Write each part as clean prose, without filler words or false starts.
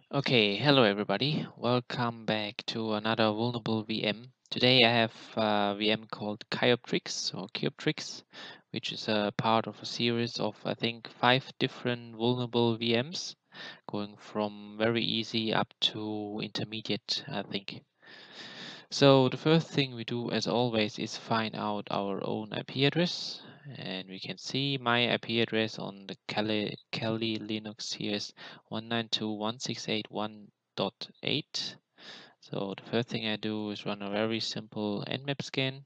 Okay, hello everybody. Welcome back to another vulnerable VM. Today I have a VM called Kioptrix, which is a part of a series of I think 5 different vulnerable VMs, going from very easy up to intermediate, I think. So the first thing we do, as always, is find out our own IP address. And we can see my IP address on the Kali Linux here is 192.168.1.8. So the first thing I do is run a very simple nmap scan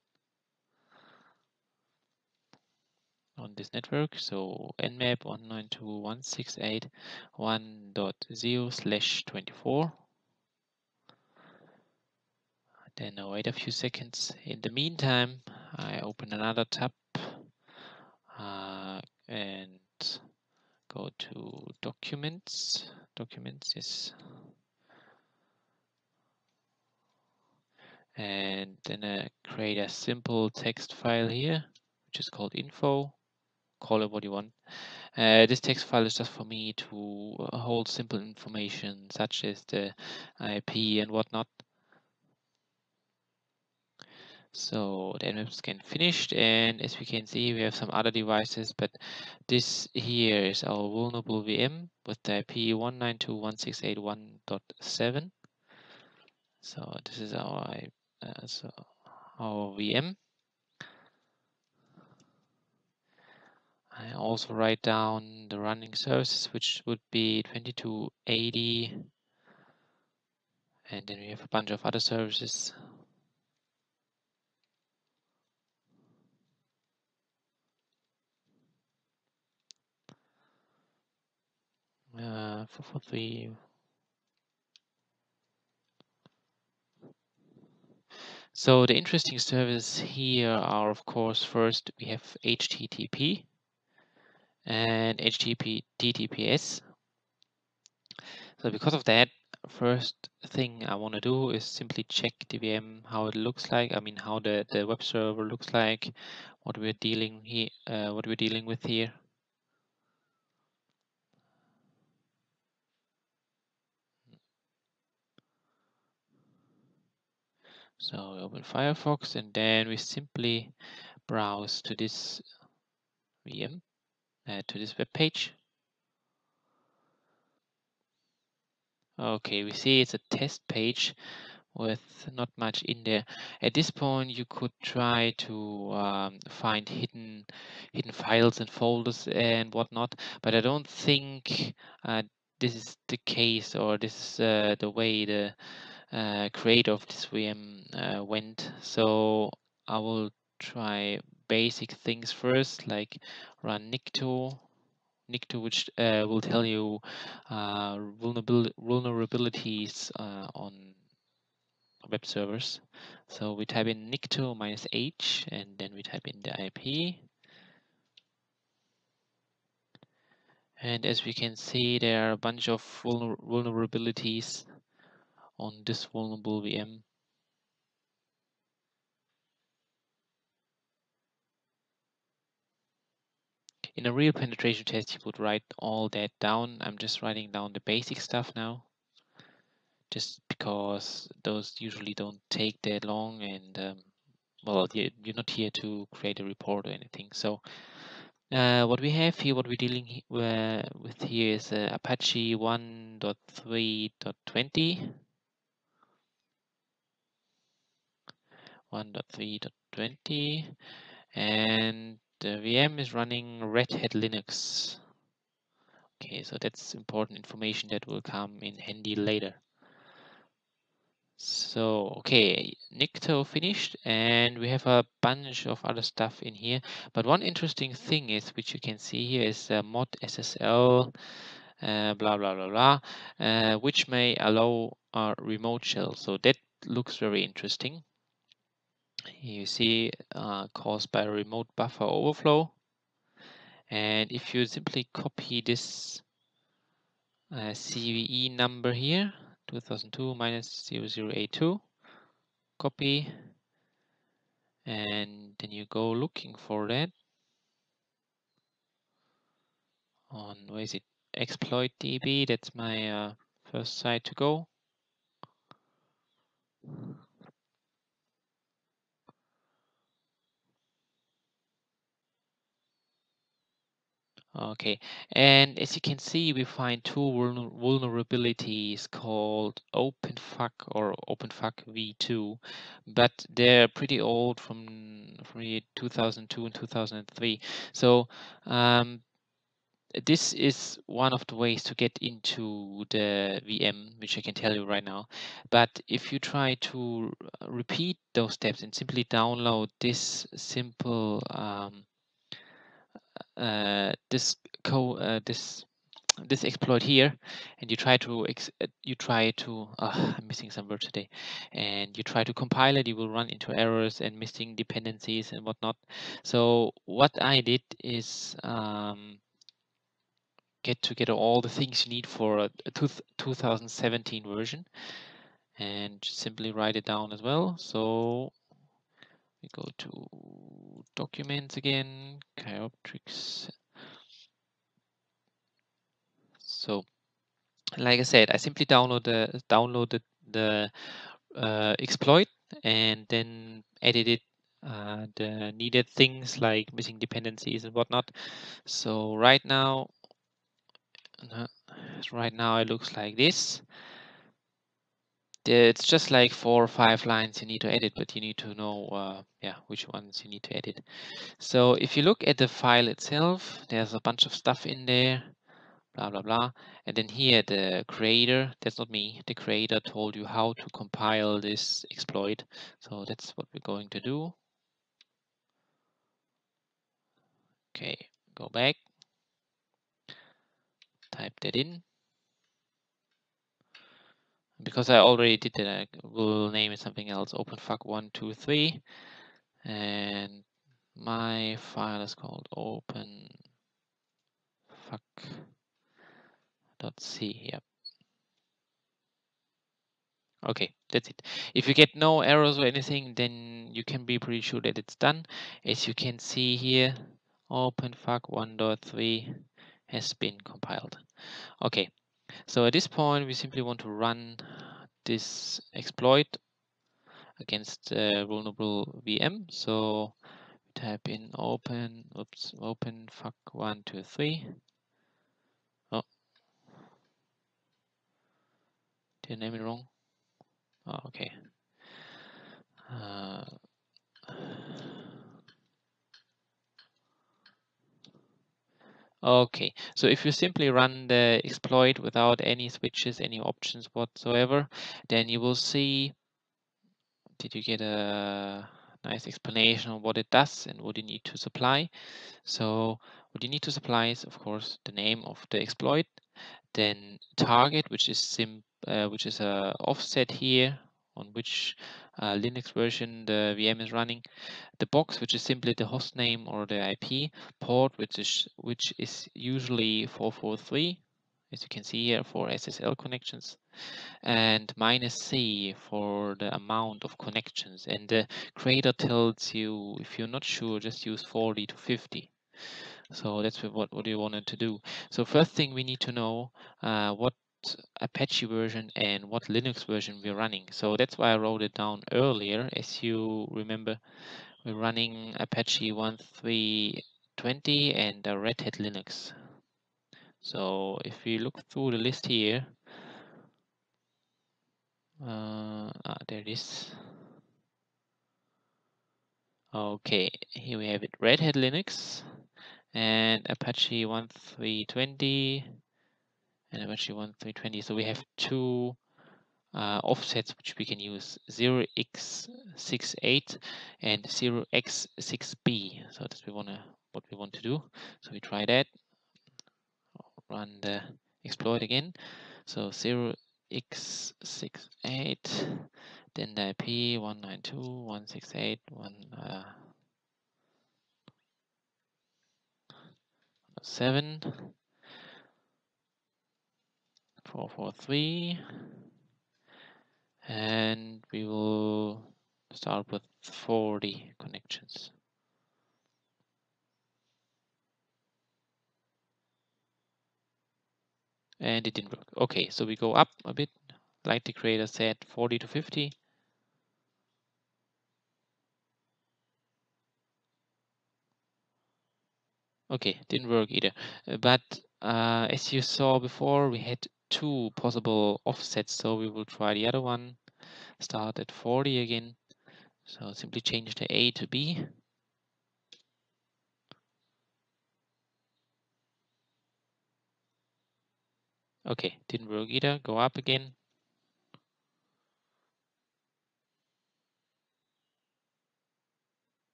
on this network. So nmap 192.168.1.0/24. Then I wait a few seconds. In the meantime, I open another tab and go to documents. Documents is, and then I create a simple text file here, which is called info. Call it what you want. This text file is just for me to hold simple information such as the IP and whatnot. So the nmap scan finished, and as we can see, we have some other devices, but this here is our vulnerable VM with the IP 192.168.1.7. So this is our VM. I also write down the running services, which would be 2280, and then we have a bunch of other services. For the So the interesting services here are, of course, first we have HTTP and HTTPS. So because of that, first thing I want to do is simply check the VM, how it looks like. I mean, how the web server looks like, what we're dealing with here. So we open Firefox, and then we simply browse to this VM, to this web page. Okay, we see it's a test page with not much in there. At this point, you could try to find hidden files and folders and whatnot, but I don't think this is the case, or this is the way the creator of this VM went. So I will try basic things first, like run nicto, which will tell you vulnerabilities on web servers. So we type in nicto -h, and then we type in the IP. And as we can see, there are a bunch of vulnerabilities on this vulnerable VM. In a real penetration test, you would write all that down. I'm just writing down the basic stuff now, just because those usually don't take that long, and well, you're not here to create a report or anything. So what we have here, what we're dealing with here is Apache 1.3.20. 1.3.20, and the VM is running Red Hat Linux. Okay, so that's important information that will come in handy later. So, okay, nicto finished, and we have a bunch of other stuff in here. But one interesting thing is, which you can see here, is mod SSL, blah, blah, blah, blah, which may allow a remote shell. So that looks very interesting. You see, caused by a remote buffer overflow. And if you simply copy this CVE number here, 2002-0082, copy, and then you go looking for that on, where is it, exploit DB. That's my First site to go. Okay, and as you can see, we find two vulnerabilities called OpenFuck or OpenFuck v2, but they're pretty old from year 2002 and 2003. So this is one of the ways to get into the VM, which I can tell you right now. But if you try to repeat those steps and simply download this simple this this exploit here, and you try to I'm missing some word today, and you try to compile it, you will run into errors and missing dependencies and whatnot. So what I did is get together all the things you need for a 2017 version and simply write it down as well. So we go to documents again, Kioptrix. So like I said, I simply downloaded the exploit and then edited the needed things like missing dependencies and whatnot. So right now it looks like this. It's just like 4 or 5 lines you need to edit, but you need to know which ones you need to edit. So if you look at the file itself, there's a bunch of stuff in there, blah blah blah, and then here the creator, that's not me, the creator told you how to compile this exploit. So that's what we're going to do. Okay, go back, type that in. Because I already did that, I will name it something else, openfuck123, and my file is called openfuck.c. Yep. Okay, that's it. If you get no errors or anything, then you can be pretty sure that it's done. As you can see here, openfuck 1.3 has been compiled. Okay, so at this point, we simply want to run this exploit against vulnerable VM. So type in openfuck123. Oh, did I name it wrong? Oh, okay. Okay, so if you simply run the exploit without any switches, any options whatsoever, then you will see, did you get a nice explanation of what it does and what you need to supply? So what you need to supply is, of course, the name of the exploit, then target, which is a offset here on which Linux version the VM is running, the box, which is simply the host name or the IP, port, which is usually 443, as you can see here for SSL connections, and -C for the amount of connections. And the creator tells you, if you're not sure, just use 40 to 50. So that's what you wanted to do. So first thing we need to know what Apache version and what Linux version we're running. So that's why I wrote it down earlier. As you remember, we're running Apache 1320 and Red Hat Linux. So if we look through the list here, there it is. Okay, here we have it, Red Hat Linux and Apache 1320 and Apache 1320. So we have two offsets which we can use, 0x68 and 0x6b. So that's what we want to do. So we try that. Run the exploit again. So 0x68, then the IP 192.168.1.7.443, and we will start with 40 connections. and it didn't work. Okay, so we go up a bit, like the creator said, 40 to 50. Okay, didn't work either. But as you saw before, we had two possible offsets, so we will try the other one. Start at 40 again. So simply change the A to B. Okay, didn't work either. Go up again.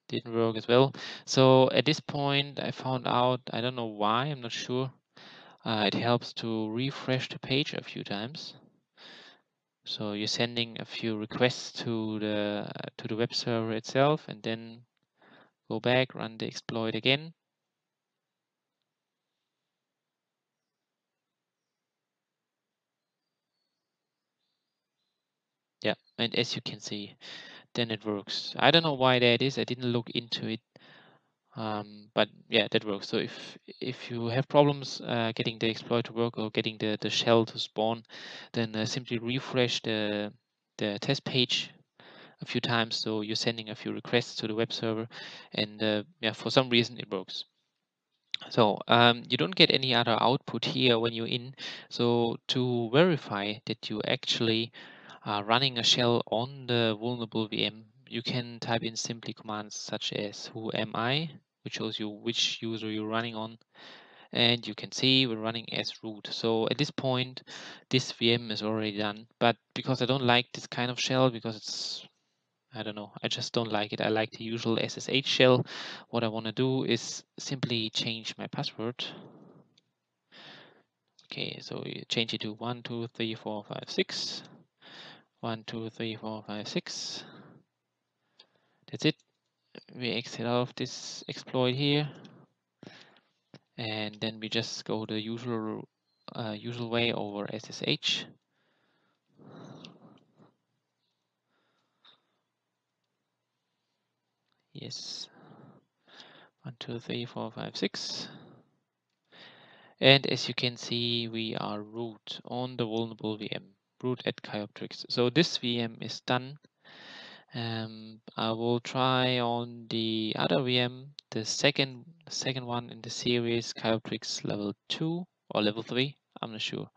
Didn't work as well. So at this point, I found out, I don't know why, I'm not sure. It helps to refresh the page a few times. So you're sending a few requests to the web server itself, and then go back, run the exploit again. Yeah, and as you can see, then it works. I don't know why that is. I didn't look into it, but yeah, that works. So if you have problems getting the exploit to work or getting the shell to spawn, then simply refresh the test page a few times. So you're sending a few requests to the web server, and yeah, for some reason it works. So you don't get any other output here when you're in. So to verify that you actually are running a shell on the vulnerable VM, you can type in simply commands such as who am I, which shows you which user you're running on. And you can see we're running as root. So at this point, this VM is already done. But because I don't like this kind of shell, because it's, I don't know, I just don't like it. I like the usual SSH shell. What I want to do is simply change my password. Okay, so you change it to 1, 2, 3, 4, 5, 6. 1, 2, 3, 4, 5, 6. That's it. We exit out of this exploit here. And then we just go the usual way over SSH. Yes. 1, 2, 3, 4, 5, 6. And as you can see, we are root on the vulnerable VM, root at Kioptrix. So this VM is done. I will try on the other VM, the second one in the series, Kioptrix level 2 or level 3. I'm not sure.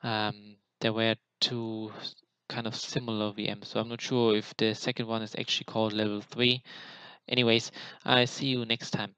There were two kind of similar VMs, so I'm not sure if the second one is actually called level 3. Anyways, I see you next time.